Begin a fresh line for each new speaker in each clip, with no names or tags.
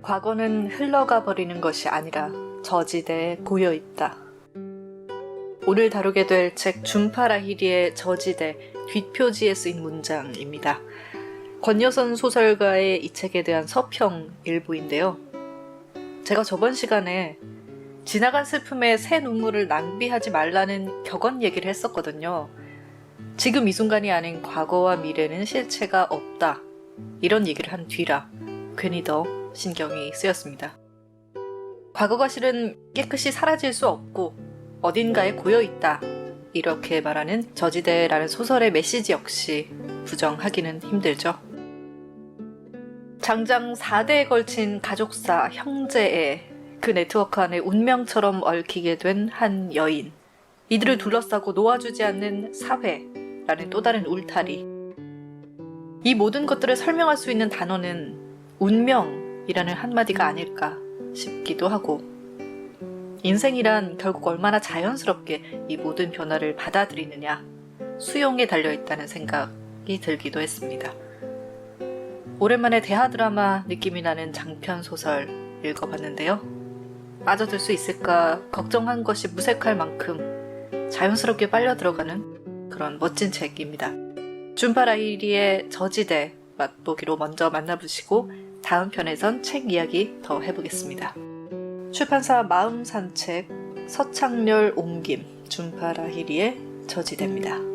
과거는 흘러가 버리는 것이 아니라 저지대에 고여있다. 오늘 다루게 될 책 준파라히리의 저지대 뒷표지에 쓰인 문장입니다. 권여선 소설가의 이 책에 대한 서평 일부인데요. 제가 저번 시간에 지나간 슬픔에 새 눈물을 낭비하지 말라는 격언 얘기를 했었거든요. 지금 이 순간이 아닌 과거와 미래는 실체가 없다. 이런 얘기를 한 뒤라 괜히 더 신경이 쓰였습니다. 과거가 실은 깨끗이 사라질 수 없고 어딘가에 고여있다. 이렇게 말하는 저지대라는 소설의 메시지 역시 부정하기는 힘들죠. 장장 4대에 걸친 가족사 형제의 그 네트워크 안에 운명처럼 얽히게 된 한 여인, 이들을 둘러싸고 놓아주지 않는 사회라는 또 다른 울타리. 이 모든 것들을 설명할 수 있는 단어는 운명이라는 한마디가 아닐까 싶기도 하고, 인생이란 결국 얼마나 자연스럽게 이 모든 변화를 받아들이느냐, 수용에 달려있다는 생각이 들기도 했습니다. 오랜만에 대하드라마 느낌이 나는 장편소설 읽어봤는데요. 빠져들 수 있을까 걱정한 것이 무색할 만큼 자연스럽게 빨려 들어가는 그런 멋진 책입니다. 준파라히리의 저지대 맛보기로 먼저 만나보시고 다음 편에선 책 이야기 더 해보겠습니다. 출판사 마음산책, 서창렬 옮김, 준파라히리의 저지대입니다.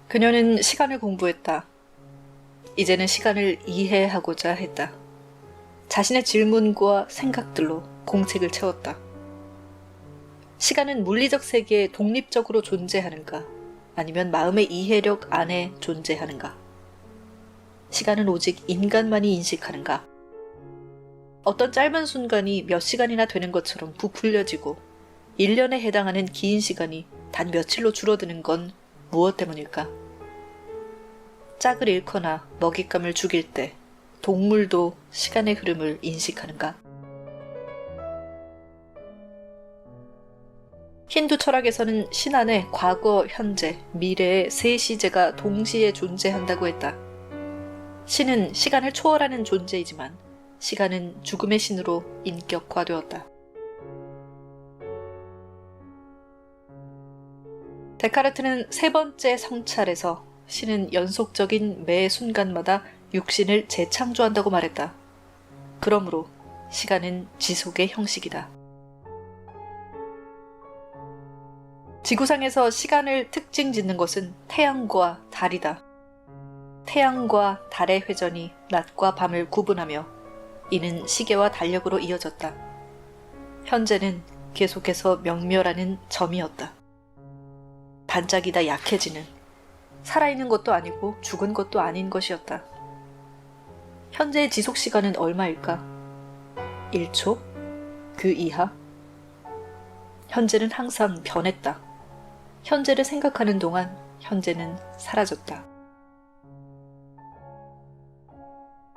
그녀는 시간을 공부했다. 이제는 시간을 이해하고자 했다. 자신의 질문과 생각들로 공책을 채웠다. 시간은 물리적 세계에 독립적으로 존재하는가? 아니면 마음의 이해력 안에 존재하는가? 시간은 오직 인간만이 인식하는가? 어떤 짧은 순간이 몇 시간이나 되는 것처럼 부풀려지고 1년에 해당하는 긴 시간이 단 며칠로 줄어드는 건 무엇 때문일까? 짝을 잃거나 먹잇감을 죽일 때 동물도 시간의 흐름을 인식하는가? 힌두 철학에서는 신 안에 과거, 현재, 미래의 세 시제가 동시에 존재한다고 했다. 신은 시간을 초월하는 존재이지만 시간은 죽음의 신으로 인격화되었다. 데카르트는 세 번째 성찰에서 신은 연속적인 매 순간마다 육신을 재창조한다고 말했다. 그러므로 시간은 지속의 형식이다. 지구상에서 시간을 특징 짓는 것은 태양과 달이다. 태양과 달의 회전이 낮과 밤을 구분하며 이는 시계와 달력으로 이어졌다. 현재는 계속해서 명멸하는 점이었다. 반짝이다 약해지는, 살아있는 것도 아니고 죽은 것도 아닌 것이었다. 현재의 지속시간은 얼마일까? 1초? 그 이하? 현재는 항상 변했다. 현재를 생각하는 동안 현재는 사라졌다.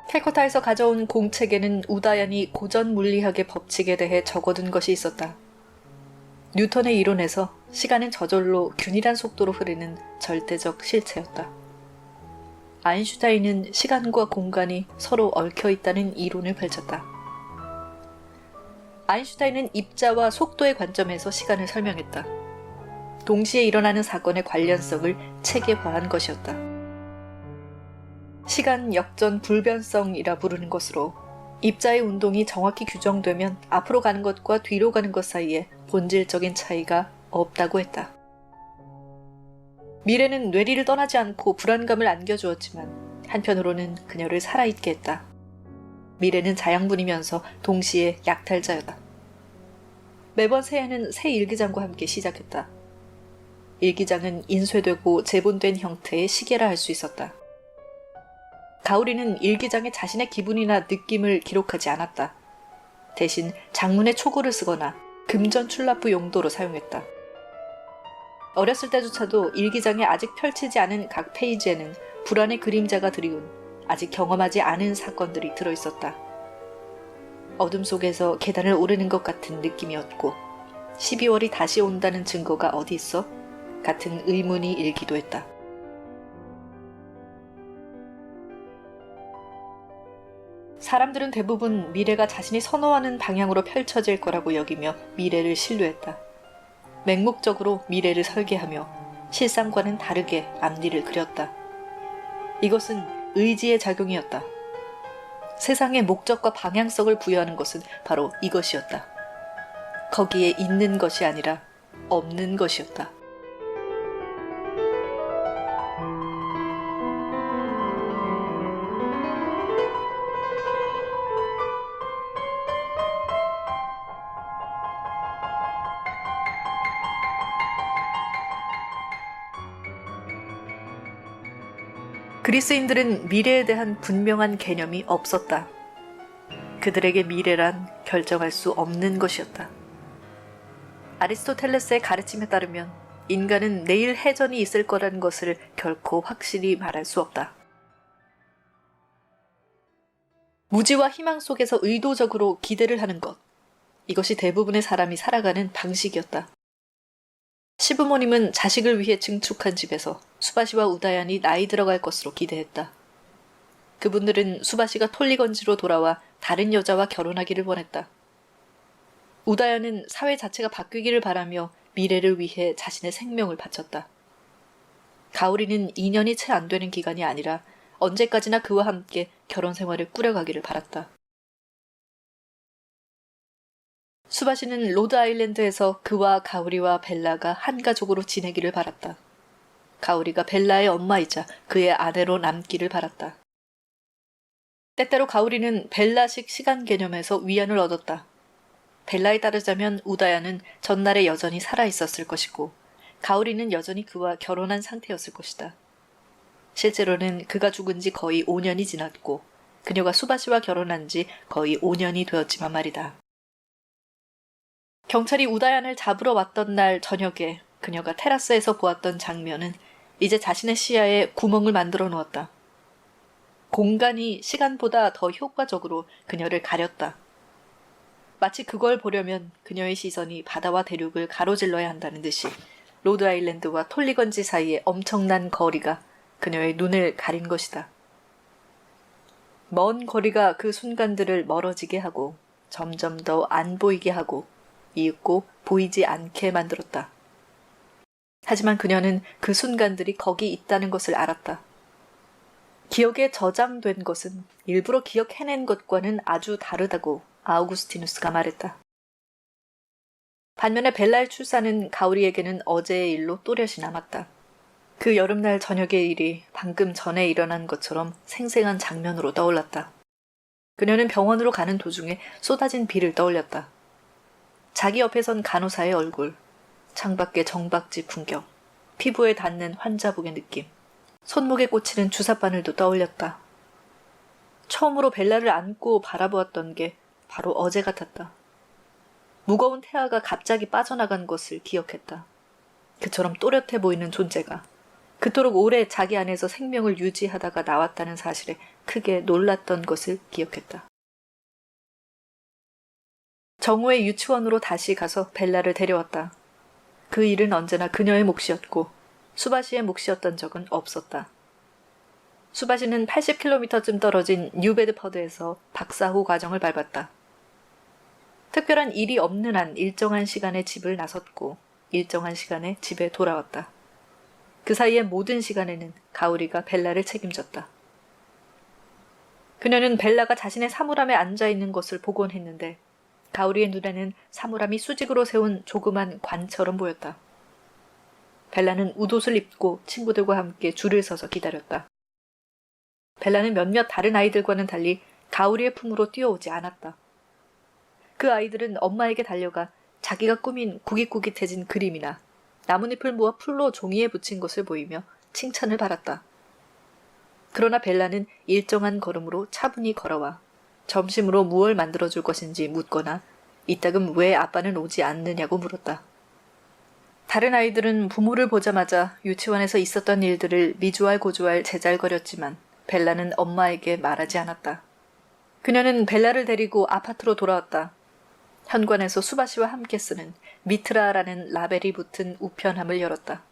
캘커타에서 가져온 공책에는 우다연이 고전 물리학의 법칙에 대해 적어둔 것이 있었다. 뉴턴의 이론에서 시간은 저절로 균일한 속도로 흐르는 절대적 실체였다. 아인슈타인은 시간과 공간이 서로 얽혀있다는 이론을 펼쳤다. 아인슈타인은 입자와 속도의 관점에서 시간을 설명했다. 동시에 일어나는 사건의 관련성을 체계화한 것이었다. 시간 역전 불변성이라 부르는 것으로 입자의 운동이 정확히 규정되면 앞으로 가는 것과 뒤로 가는 것 사이에 본질적인 차이가 없다고 했다. 미래는 뇌리를 떠나지 않고 불안감을 안겨주었지만 한편으로는 그녀를 살아있게 했다. 미래는 자양분이면서 동시에 약탈자였다. 매번 새해는 새 일기장과 함께 시작했다. 일기장은 인쇄되고 재본된 형태의 시계라 할 수 있었다. 가오리는 일기장에 자신의 기분이나 느낌을 기록하지 않았다. 대신 장문의 초고를 쓰거나 금전 출납부 용도로 사용했다. 어렸을 때조차도 일기장에 아직 펼치지 않은 각 페이지에는 불안의 그림자가 드리운 아직 경험하지 않은 사건들이 들어있었다. 어둠 속에서 계단을 오르는 것 같은 느낌이었고 12월이 다시 온다는 증거가 어디 있어? 같은 의문이 일기도 했다. 사람들은 대부분 미래가 자신이 선호하는 방향으로 펼쳐질 거라고 여기며 미래를 신뢰했다. 맹목적으로 미래를 설계하며 실상과는 다르게 앞뒤를 그렸다. 이것은 의지의 작용이었다. 세상의 목적과 방향성을 부여하는 것은 바로 이것이었다. 거기에 있는 것이 아니라 없는 것이었다. 그리스인들은 미래에 대한 분명한 개념이 없었다. 그들에게 미래란 결정할 수 없는 것이었다. 아리스토텔레스의 가르침에 따르면 인간은 내일 해전이 있을 거라는 것을 결코 확실히 말할 수 없다. 무지와 희망 속에서 의도적으로 기대를 하는 것. 이것이 대부분의 사람이 살아가는 방식이었다. 시부모님은 자식을 위해 증축한 집에서 수바시와 우다얀이 나이 들어갈 것으로 기대했다. 그분들은 수바시가 톨리건지로 돌아와 다른 여자와 결혼하기를 원했다. 우다얀은 사회 자체가 바뀌기를 바라며 미래를 위해 자신의 생명을 바쳤다. 가오리는 2년이 채 안 되는 기간이 아니라 언제까지나 그와 함께 결혼 생활을 꾸려가기를 바랐다. 수바시는 로드 아일랜드에서 그와 가오리와 벨라가 한 가족으로 지내기를 바랐다. 가오리가 벨라의 엄마이자 그의 아내로 남기를 바랐다. 때때로 가오리는 벨라식 시간 개념에서 위안을 얻었다. 벨라에 따르자면 우다야는 전날에 여전히 살아있었을 것이고 가오리는 여전히 그와 결혼한 상태였을 것이다. 실제로는 그가 죽은 지 거의 5년이 지났고 그녀가 수바시와 결혼한 지 거의 5년이 되었지만 말이다. 경찰이 우다얀을 잡으러 왔던 날 저녁에 그녀가 테라스에서 보았던 장면은 이제 자신의 시야에 구멍을 만들어 놓았다. 공간이 시간보다 더 효과적으로 그녀를 가렸다. 마치 그걸 보려면 그녀의 시선이 바다와 대륙을 가로질러야 한다는 듯이 로드 아일랜드와 톨리건지 사이의 엄청난 거리가 그녀의 눈을 가린 것이다. 먼 거리가 그 순간들을 멀어지게 하고 점점 더 안 보이게 하고 이윽고 보이지 않게 만들었다. 하지만 그녀는 그 순간들이 거기 있다는 것을 알았다. 기억에 저장된 것은 일부러 기억해낸 것과는 아주 다르다고 아우구스티누스가 말했다. 반면에 벨라의 출산은 가오리에게는 어제의 일로 또렷이 남았다. 그 여름날 저녁의 일이 방금 전에 일어난 것처럼 생생한 장면으로 떠올랐다. 그녀는 병원으로 가는 도중에 쏟아진 비를 떠올렸다. 자기 옆에 선 간호사의 얼굴, 창밖의 정박지 풍경, 피부에 닿는 환자복의 느낌, 손목에 꽂히는 주사바늘도 떠올렸다. 처음으로 벨라를 안고 바라보았던 게 바로 어제 같았다. 무거운 태아가 갑자기 빠져나간 것을 기억했다. 그처럼 또렷해 보이는 존재가 그토록 오래 자기 안에서 생명을 유지하다가 나왔다는 사실에 크게 놀랐던 것을 기억했다. 정우의 유치원으로 다시 가서 벨라를 데려왔다. 그 일은 언제나 그녀의 몫이었고 수바시의 몫이었던 적은 없었다. 수바시는 80km쯤 떨어진 뉴베드퍼드에서 박사후 과정을 밟았다. 특별한 일이 없는 한 일정한 시간에 집을 나섰고 일정한 시간에 집에 돌아왔다. 그 사이의 모든 시간에는 가오리가 벨라를 책임졌다. 그녀는 벨라가 자신의 사물함에 앉아있는 것을 보곤 했는데 가오리의 눈에는 사물함이 수직으로 세운 조그만 관처럼 보였다. 벨라는 웃옷을 입고 친구들과 함께 줄을 서서 기다렸다. 벨라는 몇몇 다른 아이들과는 달리 가오리의 품으로 뛰어오지 않았다. 그 아이들은 엄마에게 달려가 자기가 꾸민 구깃구깃해진 그림이나 나뭇잎을 모아 풀로 종이에 붙인 것을 보이며 칭찬을 받았다. 그러나 벨라는 일정한 걸음으로 차분히 걸어와 점심으로 무얼 만들어줄 것인지 묻거나 이따금 왜 아빠는 오지 않느냐고 물었다. 다른 아이들은 부모를 보자마자 유치원에서 있었던 일들을 미주알 고주알 제잘거렸지만 벨라는 엄마에게 말하지 않았다. 그녀는 벨라를 데리고 아파트로 돌아왔다. 현관에서 수바시와 함께 쓰는 미트라라는 라벨이 붙은 우편함을 열었다.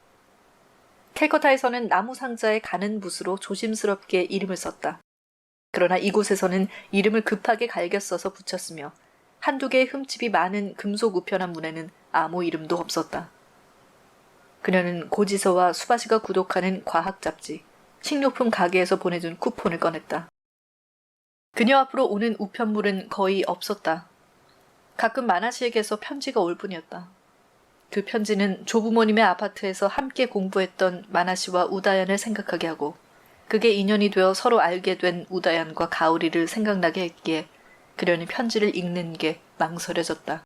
캘커타에서는 나무 상자에 가는 붓으로 조심스럽게 이름을 썼다. 그러나 이곳에서는 이름을 급하게 갈겨 써서 붙였으며 한두 개의 흠집이 많은 금속 우편함 문에는 아무 이름도 없었다. 그녀는 고지서와 수바시가 구독하는 과학 잡지, 식료품 가게에서 보내준 쿠폰을 꺼냈다. 그녀 앞으로 오는 우편물은 거의 없었다. 가끔 마나시에게서 편지가 올 뿐이었다. 그 편지는 조부모님의 아파트에서 함께 공부했던 마나시와 우다얀을 생각하게 하고 그게 인연이 되어 서로 알게 된 우다얀과 가오리를 생각나게 했기에 그녀는 편지를 읽는 게 망설여졌다.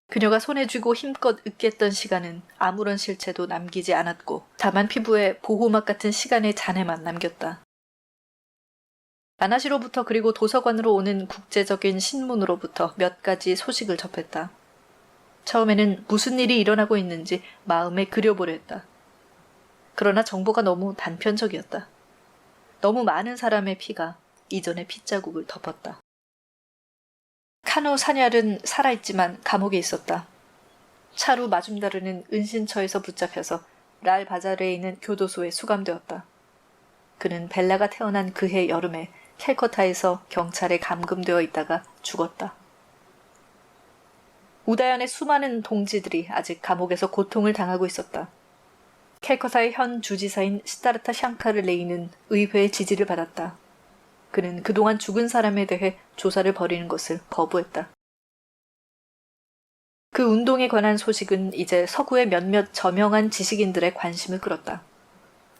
그녀가 손에 쥐고 힘껏 읽겠던 시간은 아무런 실체도 남기지 않았고 다만 피부에 보호막 같은 시간의 잔해만 남겼다. 마나시로부터 그리고 도서관으로 오는 국제적인 신문으로부터 몇 가지 소식을 접했다. 처음에는 무슨 일이 일어나고 있는지 마음에 그려보려 했다. 그러나 정보가 너무 단편적이었다. 너무 많은 사람의 피가 이전의 핏자국을 덮었다. 카누 사냘은 살아있지만 감옥에 있었다. 차루 마줌다르는 은신처에서 붙잡혀서 랄 바자르에 있는 교도소에 수감되었다. 그는 벨라가 태어난 그해 여름에 캘커타에서 경찰에 감금되어 있다가 죽었다. 우다연의 수많은 동지들이 아직 감옥에서 고통을 당하고 있었다. 캘커타의 현 주지사인 시타르타 샹카르 레이는 의회의 지지를 받았다. 그는 그동안 죽은 사람에 대해 조사를 벌이는 것을 거부했다. 그 운동에 관한 소식은 이제 서구의 몇몇 저명한 지식인들의 관심을 끌었다.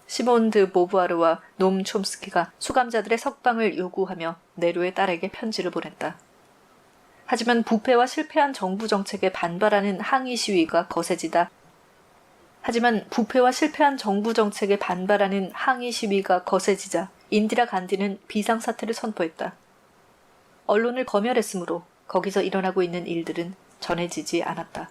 시몬 드 보부아르와 놈 촘스키가 수감자들의 석방을 요구하며 네로의 딸에게 편지를 보냈다. 하지만 부패와 실패한 정부 정책에 반발하는 항의 시위가 거세지자 인디라 간디는 비상사태를 선포했다. 언론을 검열했으므로 거기서 일어나고 있는 일들은 전해지지 않았다.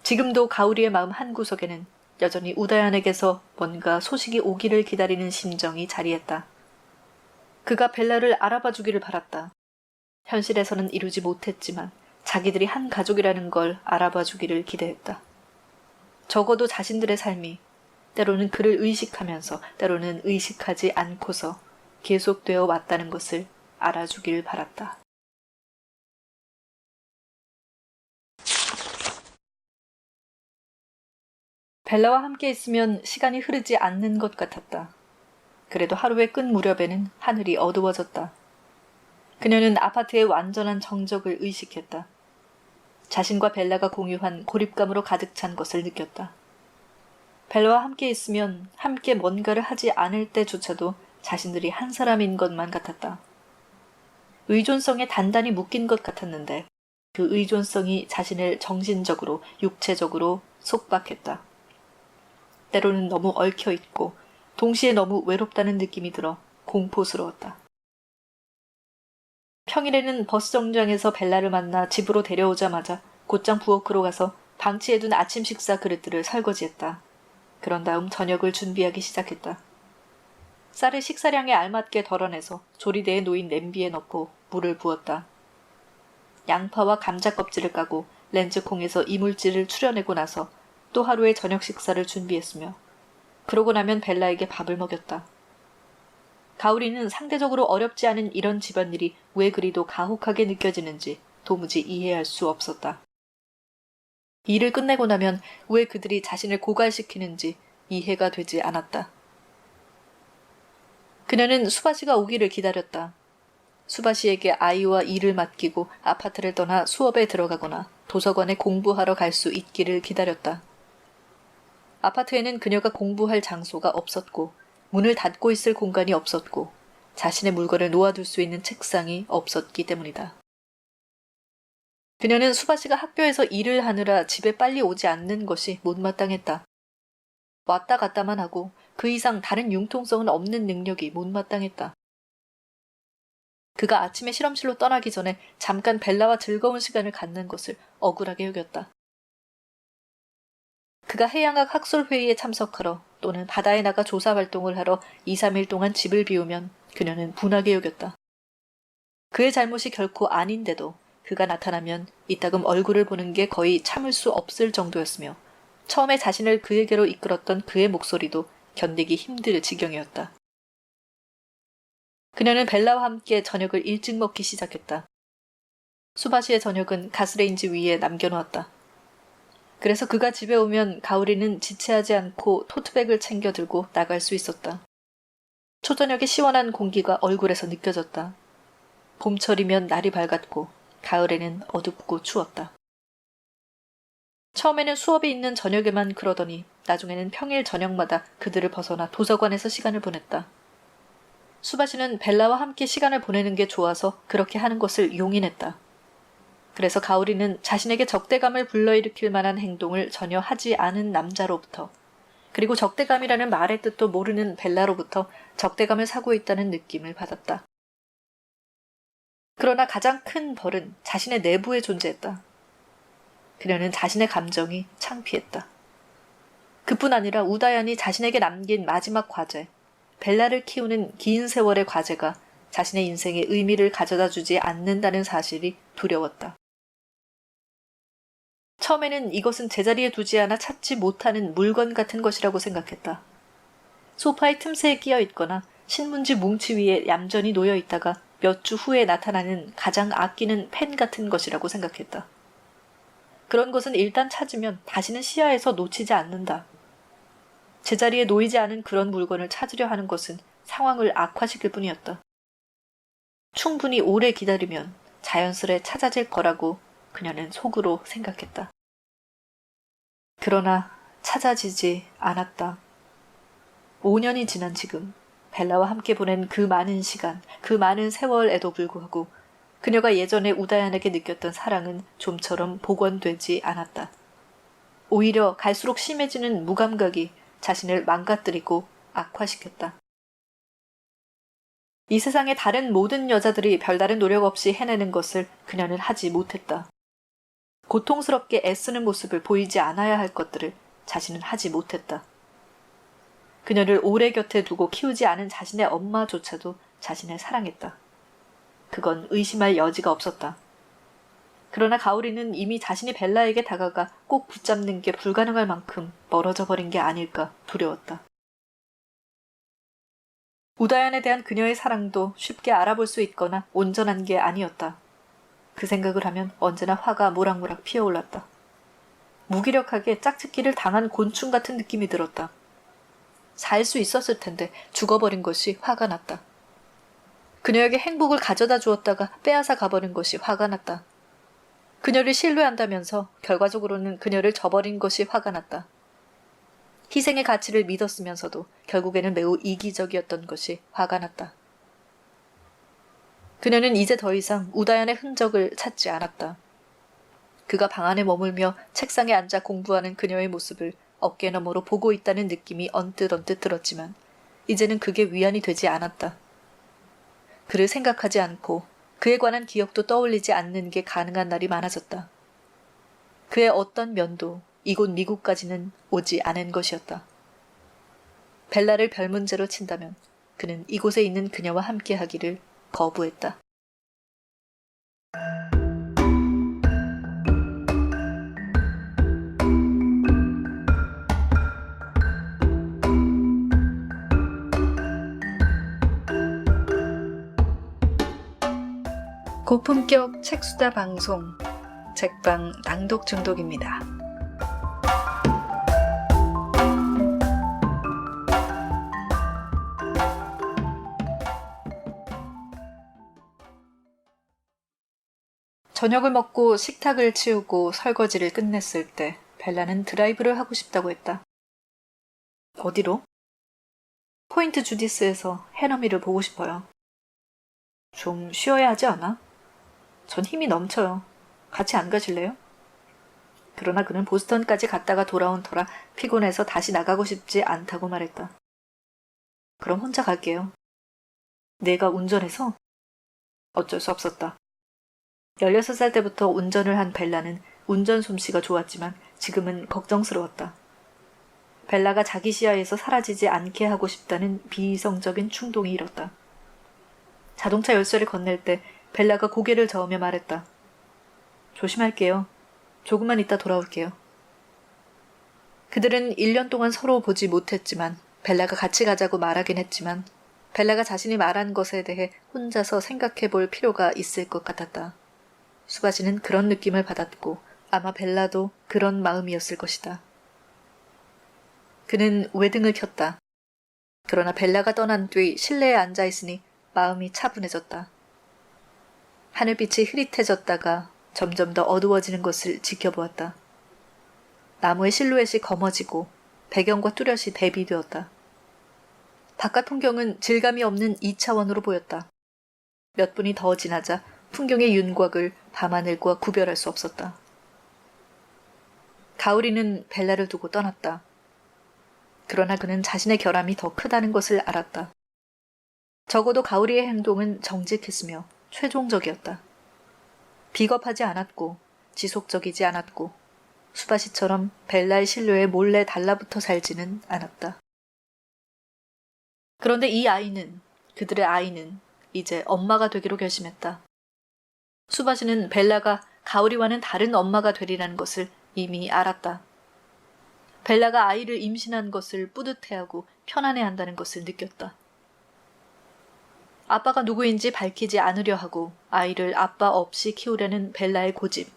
지금도 가오리의 마음 한구석에는 여전히 우다얀에게서 뭔가 소식이 오기를 기다리는 심정이 자리했다. 그가 벨라를 알아봐 주기를 바랐다. 현실에서는 이루지 못했지만 자기들이 한 가족이라는 걸 알아봐 주기를 기대했다. 적어도 자신들의 삶이 때로는 그를 의식하면서 때로는 의식하지 않고서 계속되어 왔다는 것을 알아주길 바랐다. 벨라와 함께 있으면 시간이 흐르지 않는 것 같았다. 그래도 하루의 끝 무렵에는 하늘이 어두워졌다. 그녀는 아파트의 완전한 정적을 의식했다. 자신과 벨라가 공유한 고립감으로 가득 찬 것을 느꼈다. 벨라와 함께 있으면 함께 뭔가를 하지 않을 때조차도 자신들이 한 사람인 것만 같았다. 의존성에 단단히 묶인 것 같았는데 그 의존성이 자신을 정신적으로, 육체적으로 속박했다. 때로는 너무 얽혀있고 동시에 너무 외롭다는 느낌이 들어 공포스러웠다. 평일에는 버스 정류장에서 벨라를 만나 집으로 데려오자마자 곧장 부엌으로 가서 방치해둔 아침 식사 그릇들을 설거지했다. 그런 다음 저녁을 준비하기 시작했다. 쌀을 식사량에 알맞게 덜어내서 조리대에 놓인 냄비에 넣고 물을 부었다. 양파와 감자 껍질을 까고 렌즈콩에서 이물질을 추려내고 나서 또 하루의 저녁 식사를 준비했으며 그러고 나면 벨라에게 밥을 먹였다. 가오리는 상대적으로 어렵지 않은 이런 집안일이 왜 그리도 가혹하게 느껴지는지 도무지 이해할 수 없었다. 일을 끝내고 나면 왜 그들이 자신을 고갈시키는지 이해가 되지 않았다. 그녀는 수바시가 오기를 기다렸다. 수바시에게 아이와 일을 맡기고 아파트를 떠나 수업에 들어가거나 도서관에 공부하러 갈 수 있기를 기다렸다. 아파트에는 그녀가 공부할 장소가 없었고 문을 닫고 있을 공간이 없었고 자신의 물건을 놓아둘 수 있는 책상이 없었기 때문이다. 그녀는 수바시가 학교에서 일을 하느라 집에 빨리 오지 않는 것이 못마땅했다. 왔다 갔다만 하고 그 이상 다른 융통성은 없는 능력이 못마땅했다. 그가 아침에 실험실로 떠나기 전에 잠깐 벨라와 즐거운 시간을 갖는 것을 억울하게 여겼다. 그가 해양학 학술회의에 참석하러 또는 바다에 나가 조사활동을 하러 2, 3일 동안 집을 비우면 그녀는 분하게 여겼다. 그의 잘못이 결코 아닌데도 그가 나타나면 이따금 얼굴을 보는 게 거의 참을 수 없을 정도였으며 처음에 자신을 그에게로 이끌었던 그의 목소리도 견디기 힘들 지경이었다. 그녀는 벨라와 함께 저녁을 일찍 먹기 시작했다. 수바시의 저녁은 가스레인지 위에 남겨놓았다. 그래서 그가 집에 오면 가오리는 지체하지 않고 토트백을 챙겨 들고 나갈 수 있었다. 초저녁의 시원한 공기가 얼굴에서 느껴졌다. 봄철이면 날이 밝았고 가을에는 어둡고 추웠다. 처음에는 수업이 있는 저녁에만 그러더니 나중에는 평일 저녁마다 그들을 벗어나 도서관에서 시간을 보냈다. 수바시는 벨라와 함께 시간을 보내는 게 좋아서 그렇게 하는 것을 용인했다. 그래서 가오리는 자신에게 적대감을 불러일으킬 만한 행동을 전혀 하지 않은 남자로부터 그리고 적대감이라는 말의 뜻도 모르는 벨라로부터 적대감을 사고 있다는 느낌을 받았다. 그러나 가장 큰 벌은 자신의 내부에 존재했다. 그녀는 자신의 감정이 창피했다. 그뿐 아니라 우다얀이 자신에게 남긴 마지막 과제, 벨라를 키우는 긴 세월의 과제가 자신의 인생에 의미를 가져다 주지 않는다는 사실이 두려웠다. 처음에는 이것은 제자리에 두지 않아 찾지 못하는 물건 같은 것이라고 생각했다. 소파의 틈새에 끼어 있거나 신문지 뭉치 위에 얌전히 놓여 있다가 몇 주 후에 나타나는 가장 아끼는 펜 같은 것이라고 생각했다. 그런 것은 일단 찾으면 다시는 시야에서 놓치지 않는다. 제자리에 놓이지 않은 그런 물건을 찾으려 하는 것은 상황을 악화시킬 뿐이었다. 충분히 오래 기다리면 자연스레 찾아질 거라고 그녀는 속으로 생각했다. 그러나 찾아지지 않았다. 5년이 지난 지금 벨라와 함께 보낸 그 많은 시간, 그 많은 세월에도 불구하고 그녀가 예전에 우다얀에게 느꼈던 사랑은 좀처럼 복원되지 않았다. 오히려 갈수록 심해지는 무감각이 자신을 망가뜨리고 악화시켰다. 이 세상의 다른 모든 여자들이 별다른 노력 없이 해내는 것을 그녀는 하지 못했다. 고통스럽게 애쓰는 모습을 보이지 않아야 할 것들을 자신은 하지 못했다. 그녀를 오래 곁에 두고 키우지 않은 자신의 엄마조차도 자신을 사랑했다. 그건 의심할 여지가 없었다. 그러나 가오리는 이미 자신이 벨라에게 다가가 꼭 붙잡는 게 불가능할 만큼 멀어져 버린 게 아닐까 두려웠다. 우다얀에 대한 그녀의 사랑도 쉽게 알아볼 수 있거나 온전한 게 아니었다. 그 생각을 하면 언제나 화가 모락모락 피어올랐다. 무기력하게 짝짓기를 당한 곤충 같은 느낌이 들었다. 살 수 있었을 텐데 죽어버린 것이 화가 났다. 그녀에게 행복을 가져다 주었다가 빼앗아 가버린 것이 화가 났다. 그녀를 신뢰한다면서 결과적으로는 그녀를 저버린 것이 화가 났다. 희생의 가치를 믿었으면서도 결국에는 매우 이기적이었던 것이 화가 났다. 그녀는 이제 더 이상 우다얀의 흔적을 찾지 않았다. 그가 방 안에 머물며 책상에 앉아 공부하는 그녀의 모습을 어깨 너머로 보고 있다는 느낌이 언뜻 들었지만 이제는 그게 위안이 되지 않았다. 그를 생각하지 않고 그에 관한 기억도 떠올리지 않는 게 가능한 날이 많아졌다. 그의 어떤 면도 이곳 미국까지는 오지 않은 것이었다. 벨라를 별 문제로 친다면 그는 이곳에 있는 그녀와 함께 하기를 거부했다. 고품격 책수다 방송 책방 낭독 중독입니다. 저녁을 먹고 식탁을 치우고 설거지를 끝냈을 때 벨라는 드라이브를 하고 싶다고 했다. 어디로? 포인트 주디스에서 해넘이를 보고 싶어요. 좀 쉬어야 하지 않아? 전 힘이 넘쳐요. 같이 안 가실래요? 그러나 그는 보스턴까지 갔다가 돌아온 터라 피곤해서 다시 나가고 싶지 않다고 말했다. 그럼 혼자 갈게요. 내가 운전해서? 어쩔 수 없었다. 16살 때부터 운전을 한 벨라는 운전 솜씨가 좋았지만 지금은 걱정스러웠다. 벨라가 자기 시야에서 사라지지 않게 하고 싶다는 비이성적인 충동이 일었다. 자동차 열쇠를 건넬 때 벨라가 고개를 저으며 말했다. 조심할게요. 조금만 있다 돌아올게요. 그들은 1년 동안 서로 보지 못했지만 벨라가 같이 가자고 말하긴 했지만 벨라가 자신이 말한 것에 대해 혼자서 생각해 볼 필요가 있을 것 같았다. 수바시는 그런 느낌을 받았고 아마 벨라도 그런 마음이었을 것이다. 그는 외등을 켰다. 그러나 벨라가 떠난 뒤 실내에 앉아있으니 마음이 차분해졌다. 하늘빛이 흐릿해졌다가 점점 더 어두워지는 것을 지켜보았다. 나무의 실루엣이 검어지고 배경과 뚜렷이 대비되었다. 바깥 풍경은 질감이 없는 2차원으로 보였다. 몇 분이 더 지나자 풍경의 윤곽을 밤하늘과 구별할 수 없었다. 가오리는 벨라를 두고 떠났다. 그러나 그는 자신의 결함이 더 크다는 것을 알았다. 적어도 가오리의 행동은 정직했으며 최종적이었다. 비겁하지 않았고 지속적이지 않았고 수바시처럼 벨라의 신뢰에 몰래 달라붙어 살지는 않았다. 그런데 이 아이는, 그들의 아이는 이제 엄마가 되기로 결심했다. 수바시는 벨라가 가오리와는 다른 엄마가 되리라는 것을 이미 알았다. 벨라가 아이를 임신한 것을 뿌듯해하고 편안해한다는 것을 느꼈다. 아빠가 누구인지 밝히지 않으려 하고 아이를 아빠 없이 키우려는 벨라의 고집.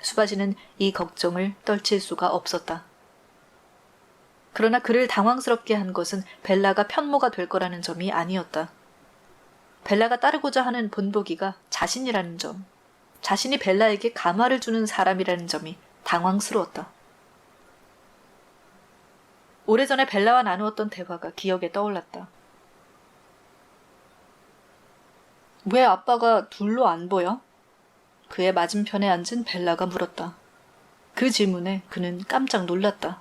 수바시는 이 걱정을 떨칠 수가 없었다. 그러나 그를 당황스럽게 한 것은 벨라가 편모가 될 거라는 점이 아니었다. 벨라가 따르고자 하는 본보기가 자신이라는 점, 자신이 벨라에게 감화를 주는 사람이라는 점이 당황스러웠다. 오래전에 벨라와 나누었던 대화가 기억에 떠올랐다. 왜 아빠가 둘로 안 보여? 그의 맞은편에 앉은 벨라가 물었다. 그 질문에 그는 깜짝 놀랐다.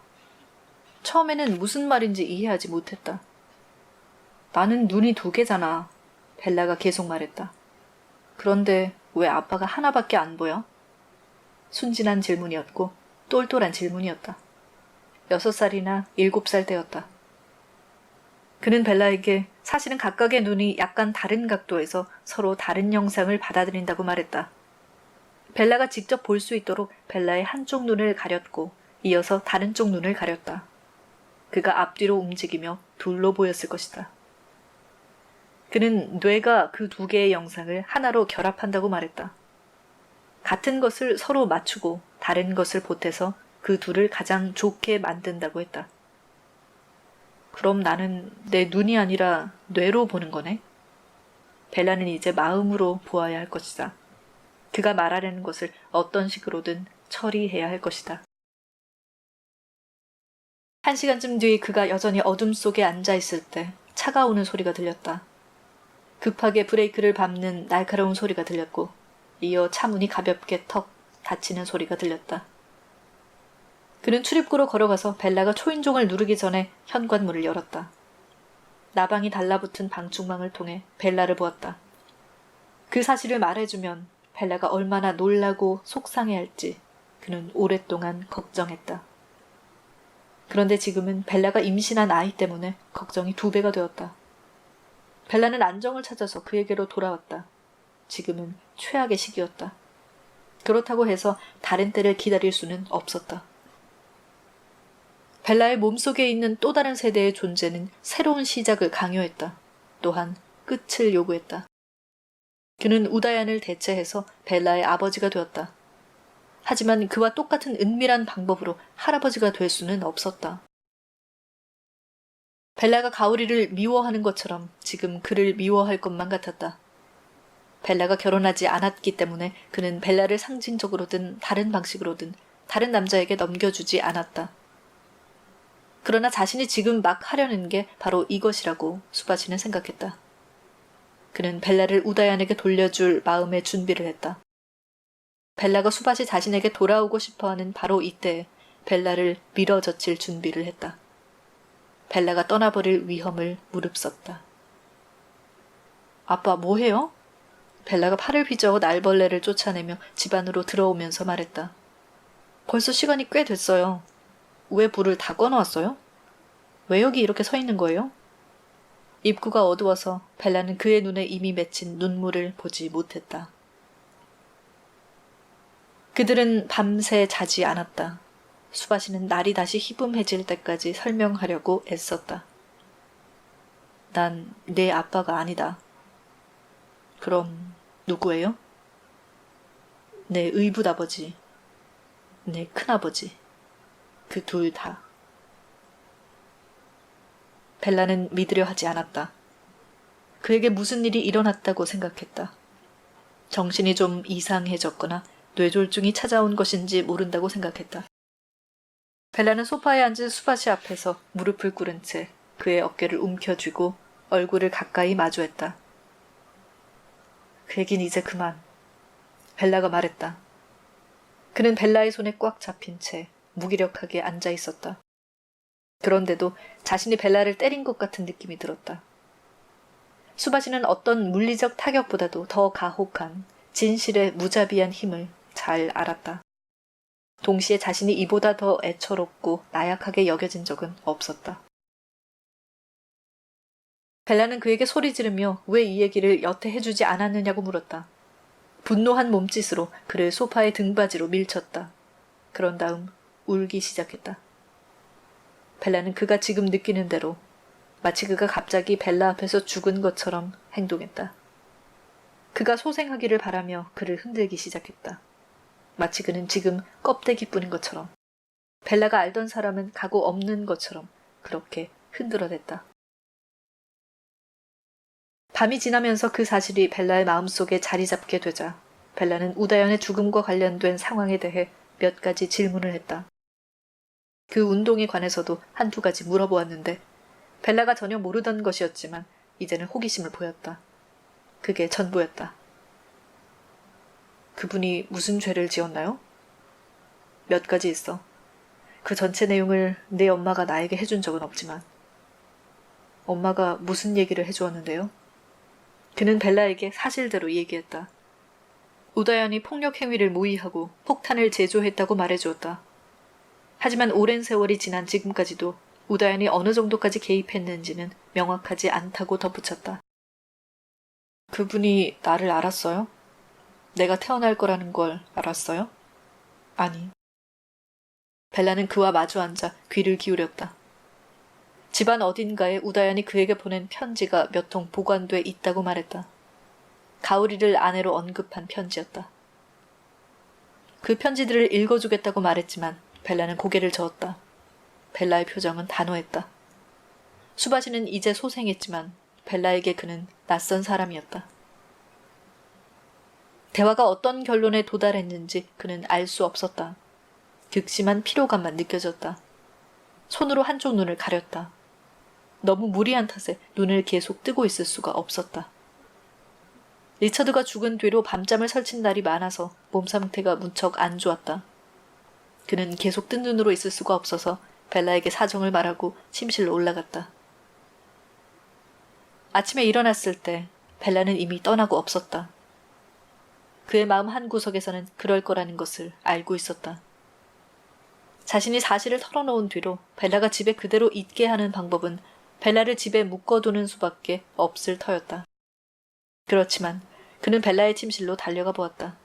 처음에는 무슨 말인지 이해하지 못했다. 나는 눈이 2개잖아. 벨라가 계속 말했다. 그런데 왜 아빠가 하나밖에 안 보여? 순진한 질문이었고 똘똘한 질문이었다. 6살이나 7살 때였다. 그는 벨라에게 사실은 각각의 눈이 약간 다른 각도에서 서로 다른 영상을 받아들인다고 말했다. 벨라가 직접 볼 수 있도록 벨라의 한쪽 눈을 가렸고 이어서 다른 쪽 눈을 가렸다. 그가 앞뒤로 움직이며 둘로 보였을 것이다. 그는 뇌가 그 2개의 영상을 하나로 결합한다고 말했다. 같은 것을 서로 맞추고 다른 것을 보태서 그 둘을 가장 좋게 만든다고 했다. 그럼 나는 내 눈이 아니라 뇌로 보는 거네? 벨라는 이제 마음으로 보아야 할 것이다. 그가 말하려는 것을 어떤 식으로든 처리해야 할 것이다. 1시간쯤 뒤 그가 여전히 어둠 속에 앉아있을 때 차가 오는 소리가 들렸다. 급하게 브레이크를 밟는 날카로운 소리가 들렸고 이어 차 문이 가볍게 턱 닫히는 소리가 들렸다. 그는 출입구로 걸어가서 벨라가 초인종을 누르기 전에 현관문을 열었다. 나방이 달라붙은 방충망을 통해 벨라를 보았다. 그 사실을 말해주면 벨라가 얼마나 놀라고 속상해할지 그는 오랫동안 걱정했다. 그런데 지금은 벨라가 임신한 아이 때문에 걱정이 2배가 되었다. 벨라는 안정을 찾아서 그에게로 돌아왔다. 지금은 최악의 시기였다. 그렇다고 해서 다른 때를 기다릴 수는 없었다. 벨라의 몸속에 있는 또 다른 세대의 존재는 새로운 시작을 강요했다. 또한 끝을 요구했다. 그는 우다얀을 대체해서 벨라의 아버지가 되었다. 하지만 그와 똑같은 은밀한 방법으로 할아버지가 될 수는 없었다. 벨라가 가오리를 미워하는 것처럼 지금 그를 미워할 것만 같았다. 벨라가 결혼하지 않았기 때문에 그는 벨라를 상징적으로든 다른 방식으로든 다른 남자에게 넘겨주지 않았다. 그러나 자신이 지금 막 하려는 게 바로 이것이라고 수바시는 생각했다. 그는 벨라를 우다얀에게 돌려줄 마음의 준비를 했다. 벨라가 수바시 자신에게 돌아오고 싶어하는 바로 이때에 벨라를 밀어젖힐 준비를 했다. 벨라가 떠나버릴 위험을 무릅썼다. 아빠 뭐해요? 벨라가 팔을 휘저어 날벌레를 쫓아내며 집 안으로 들어오면서 말했다. 벌써 시간이 꽤 됐어요. 왜 불을 다 꺼놓았어요? 왜 여기 이렇게 서 있는 거예요? 입구가 어두워서 벨라는 그의 눈에 이미 맺힌 눈물을 보지 못했다. 그들은 밤새 자지 않았다. 수바시는 날이 다시 희붐해질 때까지 설명하려고 애썼다. 난 내 아빠가 아니다. 그럼 누구예요? 내 의붓아버지, 내 큰아버지, 그 둘 다. 벨라는 믿으려 하지 않았다. 그에게 무슨 일이 일어났다고 생각했다. 정신이 좀 이상해졌거나 뇌졸중이 찾아온 것인지 모른다고 생각했다. 벨라는 소파에 앉은 수바시 앞에서 무릎을 꿇은 채 그의 어깨를 움켜쥐고 얼굴을 가까이 마주했다. 그 얘긴 이제 그만. 벨라가 말했다. 그는 벨라의 손에 꽉 잡힌 채 무기력하게 앉아 있었다. 그런데도 자신이 벨라를 때린 것 같은 느낌이 들었다. 수바시는 어떤 물리적 타격보다도 더 가혹한 진실의 무자비한 힘을 잘 알았다. 동시에 자신이 이보다 더 애처롭고 나약하게 여겨진 적은 없었다. 벨라는 그에게 소리 지르며 왜 이 얘기를 여태 해주지 않았느냐고 물었다. 분노한 몸짓으로 그를 소파의 등받이로 밀쳤다. 그런 다음 울기 시작했다. 벨라는 그가 지금 느끼는 대로 마치 그가 갑자기 벨라 앞에서 죽은 것처럼 행동했다. 그가 소생하기를 바라며 그를 흔들기 시작했다. 마치 그는 지금 껍데기뿐인 것처럼, 벨라가 알던 사람은 각오 없는 것처럼 그렇게 흔들어댔다. 밤이 지나면서 그 사실이 벨라의 마음속에 자리 잡게 되자 벨라는 우다연의 죽음과 관련된 상황에 대해 몇 가지 질문을 했다. 그 운동에 관해서도 한두 가지 물어보았는데 벨라가 전혀 모르던 것이었지만 이제는 호기심을 보였다. 그게 전부였다. 그분이 무슨 죄를 지었나요? 몇 가지 있어. 그 전체 내용을 내 엄마가 나에게 해준 적은 없지만. 엄마가 무슨 얘기를 해주었는데요? 그는 벨라에게 사실대로 얘기했다. 우다연이 폭력 행위를 모의하고 폭탄을 제조했다고 말해주었다. 하지만 오랜 세월이 지난 지금까지도 우다연이 어느 정도까지 개입했는지는 명확하지 않다고 덧붙였다. 그분이 나를 알았어요? 내가 태어날 거라는 걸 알았어요? 아니. 벨라는 그와 마주 앉아 귀를 기울였다. 집안 어딘가에 우다연이 그에게 보낸 편지가 몇 통 보관돼 있다고 말했다. 가오리를 아내로 언급한 편지였다. 그 편지들을 읽어주겠다고 말했지만 벨라는 고개를 저었다. 벨라의 표정은 단호했다. 수바시는 이제 소생했지만 벨라에게 그는 낯선 사람이었다. 대화가 어떤 결론에 도달했는지 그는 알 수 없었다. 극심한 피로감만 느껴졌다. 손으로 한쪽 눈을 가렸다. 너무 무리한 탓에 눈을 계속 뜨고 있을 수가 없었다. 리처드가 죽은 뒤로 밤잠을 설친 날이 많아서 몸 상태가 무척 안 좋았다. 그는 계속 뜬 눈으로 있을 수가 없어서 벨라에게 사정을 말하고 침실로 올라갔다. 아침에 일어났을 때 벨라는 이미 떠나고 없었다. 그의 마음 한구석에서는 그럴 거라는 것을 알고 있었다. 자신이 사실을 털어놓은 뒤로 벨라가 집에 그대로 있게 하는 방법은 벨라를 집에 묶어두는 수밖에 없을 터였다. 그렇지만 그는 벨라의 침실로 달려가 보았다.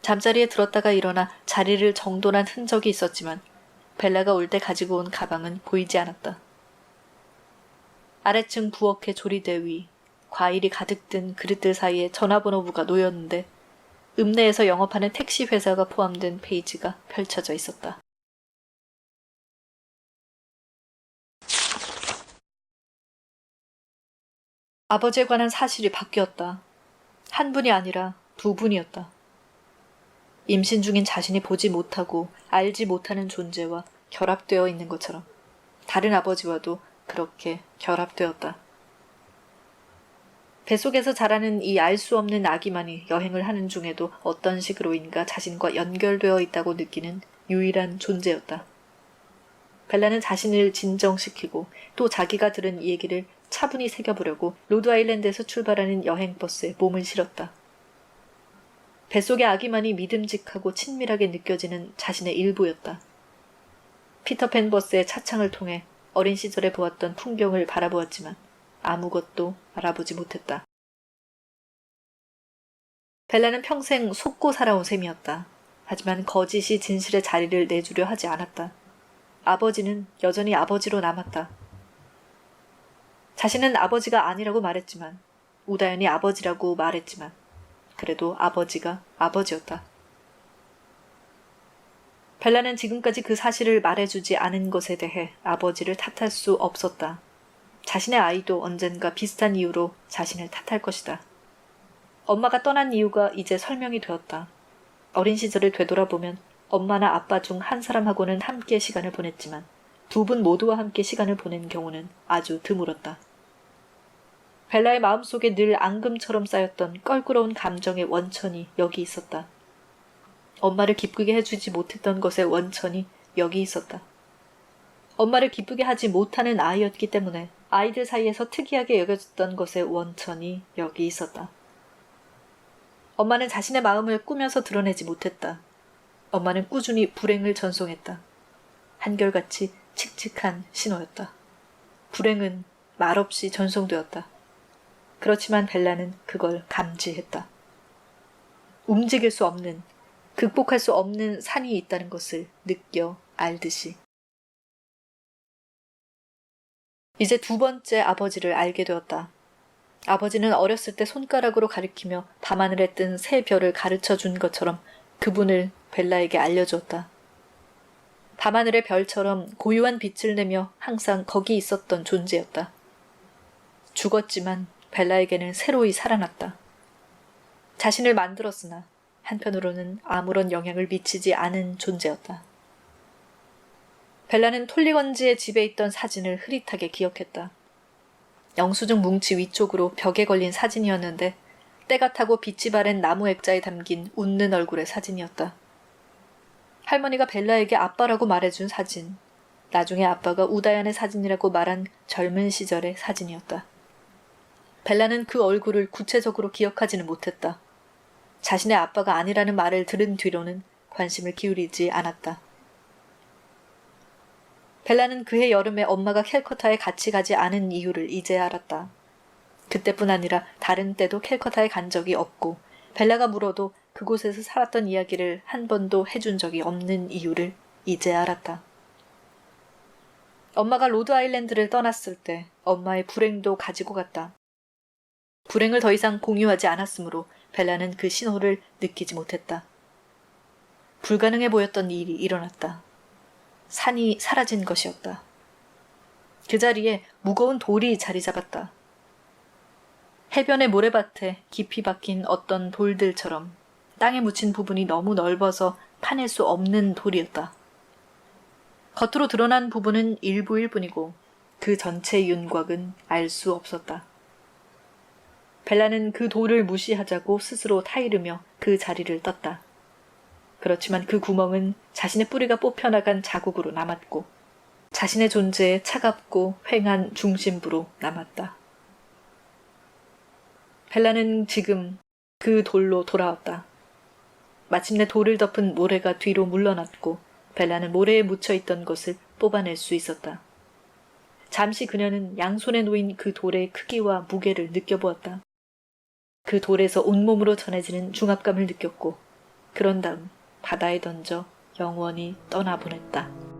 잠자리에 들었다가 일어나 자리를 정돈한 흔적이 있었지만 벨라가 올 때 가지고 온 가방은 보이지 않았다. 아래층 부엌의 조리대 위 과일이 가득 든 그릇들 사이에 전화번호부가 놓였는데 읍내에서 영업하는 택시 회사가 포함된 페이지가 펼쳐져 있었다. 아버지에 관한 사실이 바뀌었다. 한 분이 아니라 두 분이었다. 임신 중인 자신이 보지 못하고 알지 못하는 존재와 결합되어 있는 것처럼 다른 아버지와도 그렇게 결합되었다. 뱃속에서 자라는 이 알 수 없는 아기만이 여행을 하는 중에도 어떤 식으로인가 자신과 연결되어 있다고 느끼는 유일한 존재였다. 벨라는 자신을 진정시키고 또 자기가 들은 이 얘기를 차분히 새겨보려고 로드아일랜드에서 출발하는 여행버스에 몸을 실었다. 뱃속의 아기만이 믿음직하고 친밀하게 느껴지는 자신의 일부였다. 피터팬 버스의 차창을 통해 어린 시절에 보았던 풍경을 바라보았지만 아무것도 알아보지 못했다. 벨라는 평생 속고 살아온 셈이었다. 하지만 거짓이 진실의 자리를 내주려 하지 않았다. 아버지는 여전히 아버지로 남았다. 자신은 아버지가 아니라고 말했지만, 우다연이 아버지라고 말했지만, 그래도 아버지가 아버지였다. 벨라는 지금까지 그 사실을 말해주지 않은 것에 대해 아버지를 탓할 수 없었다. 자신의 아이도 언젠가 비슷한 이유로 자신을 탓할 것이다. 엄마가 떠난 이유가 이제 설명이 되었다. 어린 시절을 되돌아보면 엄마나 아빠 중 한 사람하고는 함께 시간을 보냈지만 두 분 모두와 함께 시간을 보낸 경우는 아주 드물었다. 벨라의 마음속에 늘 앙금처럼 쌓였던 껄끄러운 감정의 원천이 여기 있었다. 엄마를 기쁘게 해주지 못했던 것의 원천이 여기 있었다. 엄마를 기쁘게 하지 못하는 아이였기 때문에 아이들 사이에서 특이하게 여겨졌던 것의 원천이 여기 있었다. 엄마는 자신의 마음을 꾸며서 드러내지 못했다. 엄마는 꾸준히 불행을 전송했다. 한결같이 칙칙한 신호였다. 불행은 말없이 전송되었다. 그렇지만 벨라는 그걸 감지했다. 움직일 수 없는, 극복할 수 없는 산이 있다는 것을 느껴 알듯이. 이제 두 번째 아버지를 알게 되었다. 아버지는 어렸을 때 손가락으로 가리키며 밤하늘에 뜬 새 별을 가르쳐 준 것처럼 그분을 벨라에게 알려주었다. 밤하늘의 별처럼 고요한 빛을 내며 항상 거기 있었던 존재였다. 죽었지만 벨라에게는 새로이 살아났다. 자신을 만들었으나 한편으로는 아무런 영향을 미치지 않은 존재였다. 벨라는 톨리건지의 집에 있던 사진을 흐릿하게 기억했다. 영수증 뭉치 위쪽으로 벽에 걸린 사진이었는데 때가 타고 빛이 바랜 나무 액자에 담긴 웃는 얼굴의 사진이었다. 할머니가 벨라에게 아빠라고 말해준 사진, 나중에 아빠가 우다연의 사진이라고 말한 젊은 시절의 사진이었다. 벨라는 그 얼굴을 구체적으로 기억하지는 못했다. 자신의 아빠가 아니라는 말을 들은 뒤로는 관심을 기울이지 않았다. 벨라는 그해 여름에 엄마가 캘커타에 같이 가지 않은 이유를 이제 알았다. 그때뿐 아니라 다른 때도 캘커타에 간 적이 없고 벨라가 물어도 그곳에서 살았던 이야기를 한 번도 해준 적이 없는 이유를 이제 알았다. 엄마가 로드아일랜드를 떠났을 때 엄마의 불행도 가지고 갔다. 불행을 더 이상 공유하지 않았으므로 벨라는 그 신호를 느끼지 못했다. 불가능해 보였던 일이 일어났다. 산이 사라진 것이었다. 그 자리에 무거운 돌이 자리 잡았다. 해변의 모래밭에 깊이 박힌 어떤 돌들처럼 땅에 묻힌 부분이 너무 넓어서 파낼 수 없는 돌이었다. 겉으로 드러난 부분은 일부일 뿐이고 그 전체의 윤곽은 알 수 없었다. 벨라는 그 돌을 무시하자고 스스로 타이르며 그 자리를 떴다. 그렇지만 그 구멍은 자신의 뿌리가 뽑혀나간 자국으로 남았고 자신의 존재의 차갑고 휑한 중심부로 남았다. 벨라는 지금 그 돌로 돌아왔다. 마침내 돌을 덮은 모래가 뒤로 물러났고 벨라는 모래에 묻혀있던 것을 뽑아낼 수 있었다. 잠시 그녀는 양손에 놓인 그 돌의 크기와 무게를 느껴보았다. 그 돌에서 온몸으로 전해지는 중압감을 느꼈고 그런 다음 바다에 던져 영원히 떠나보냈다.